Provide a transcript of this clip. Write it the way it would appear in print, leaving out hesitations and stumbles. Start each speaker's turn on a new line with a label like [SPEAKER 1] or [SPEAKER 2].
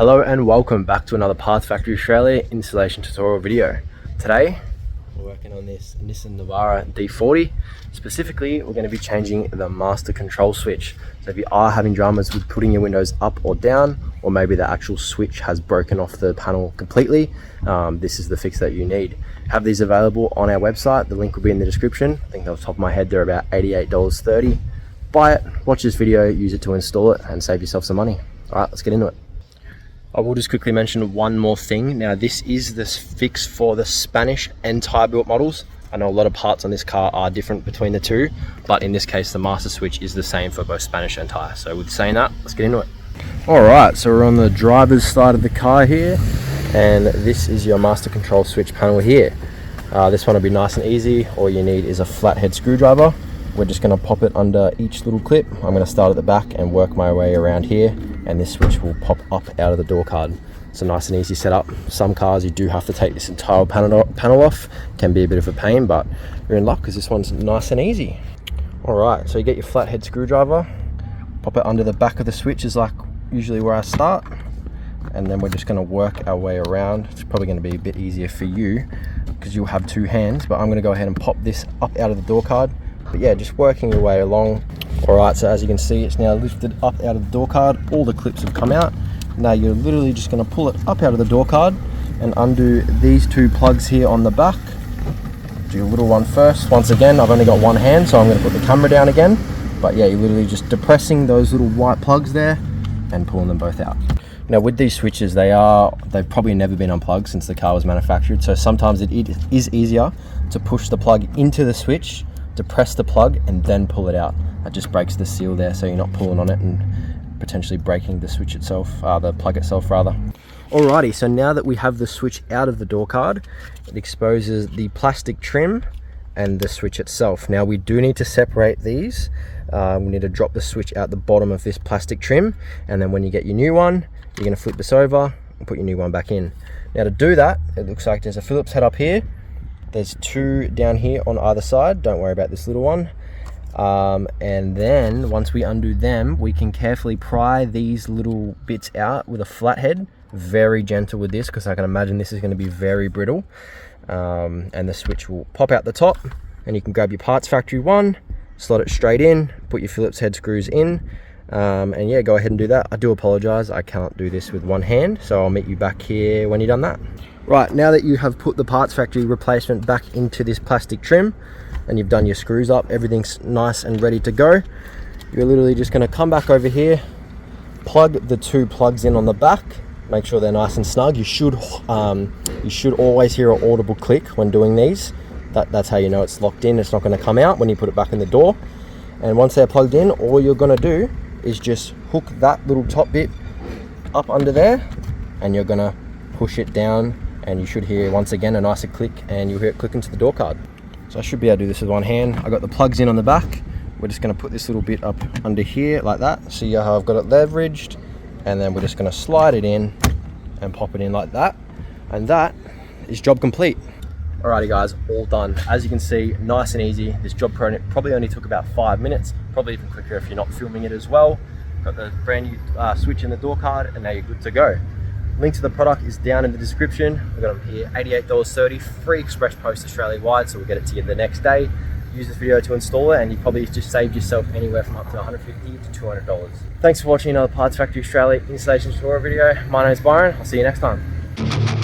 [SPEAKER 1] Hello and welcome back to another Parts Factory Australia installation tutorial video. Today we're working on this Nissan Navara D40. Specifically, we're going to be changing the master control switch. So if you are having dramas with putting your windows up or down, or maybe the actual switch has broken off the panel completely, this is the fix that you need. Have these available on our website. The link will be in the description. I think off the top of my head they're about $88.30. Buy it, watch this video, use it to install it and save yourself some money. Alright, let's get into it. I will just quickly mention one more thing. Now this is this fix for the Spanish and Thai built models. I know a lot of parts on this car are different between the two, but in this case the master switch is the same for both Spanish and Thai. So with saying that, let's get into it. Alright, so we're on the driver's side of the car here, and this is your master control switch panel here. This one will be nice and easy. All you need is a flathead screwdriver. We're just going to pop it under each little clip. I'm going to start at the back and work my way around here, and this switch will pop up out of the door card. It's a nice and easy setup. Some cars you do have to take this entire panel off. Can be a bit of a pain, but you're in luck because this one's nice and easy. Alright, so you get your flathead screwdriver, pop it under the back of the switch is like usually where I start, and then we're just going to work our way around. It's probably going to be a bit easier for you because you'll have two hands, but I'm going to go ahead and pop this up out of the door card. But yeah, just working your way along. Alright, so as you can see, it's now lifted up out of the door card. All the clips have come out. Now you're literally just going to pull it up out of the door card and undo these two plugs here on the back. Do a little one first. Once again, I've only got one hand, so I'm going to put the camera down again. But yeah, you're literally just depressing those little white plugs there and pulling them both out. Now with these switches, they've probably never been unplugged since the car was manufactured. So sometimes it is easier to push the plug into the switch, depress the plug and then pull it out. That just breaks the seal there, so you're not pulling on it and potentially breaking the switch itself, the plug itself rather. Alrighty, so now that we have the switch out of the door card, it exposes the plastic trim and the switch itself. Now we do need to separate these. We need to drop the switch out the bottom of this plastic trim, and then when you get your new one, you're going to flip this over and put your new one back in. Now to do that, it looks like there's a Phillips head up here. There's two down here on either side. Don't worry about this little one. And then once we undo them, we can carefully pry these little bits out with a flathead. Very gentle with this because I can imagine this is going to be very brittle. And the switch will pop out the top, and you can grab your Parts Factory one, slot it straight in, put your Phillips head screws in, and yeah, go ahead and do that. I do apologize, I can't do this with one hand, so I'll meet you back here when you're done that. Right, now that you have put the Parts Factory replacement back into this plastic trim and you've done your screws up, everything's nice and ready to go, you're literally just going to come back over here, plug the two plugs in on the back, make sure they're nice and snug. You should always hear an audible click when doing these. That's how you know it's locked in. It's not going to come out when you put it back in the door. And once they're plugged in, all you're going to do is just hook that little top bit up under there, and you're going to push it down, and you should hear once again a nicer click, and you'll hear it click into the door card. So I should be able to do this with one hand. I got the plugs in on the back. We're just going to put this little bit up under here like that. See how I've got it leveraged, and then we're just going to slide it in and pop it in like that, and that is job complete. Alrighty guys, all done. As you can see, nice and easy. This job probably only took about 5 minutes, probably even quicker if you're not filming it as well. Got the brand new switch in the door card, and now you're good to go. Link to the product is down in the description. We've got them here, $88.30, free express post Australia-wide, so we'll get it to you the next day. Use this video to install it, and you probably just saved yourself anywhere from up to $150 to $200. Thanks for watching another Parts Factory Australia installation tutorial video. My name is Byron. I'll see you next time.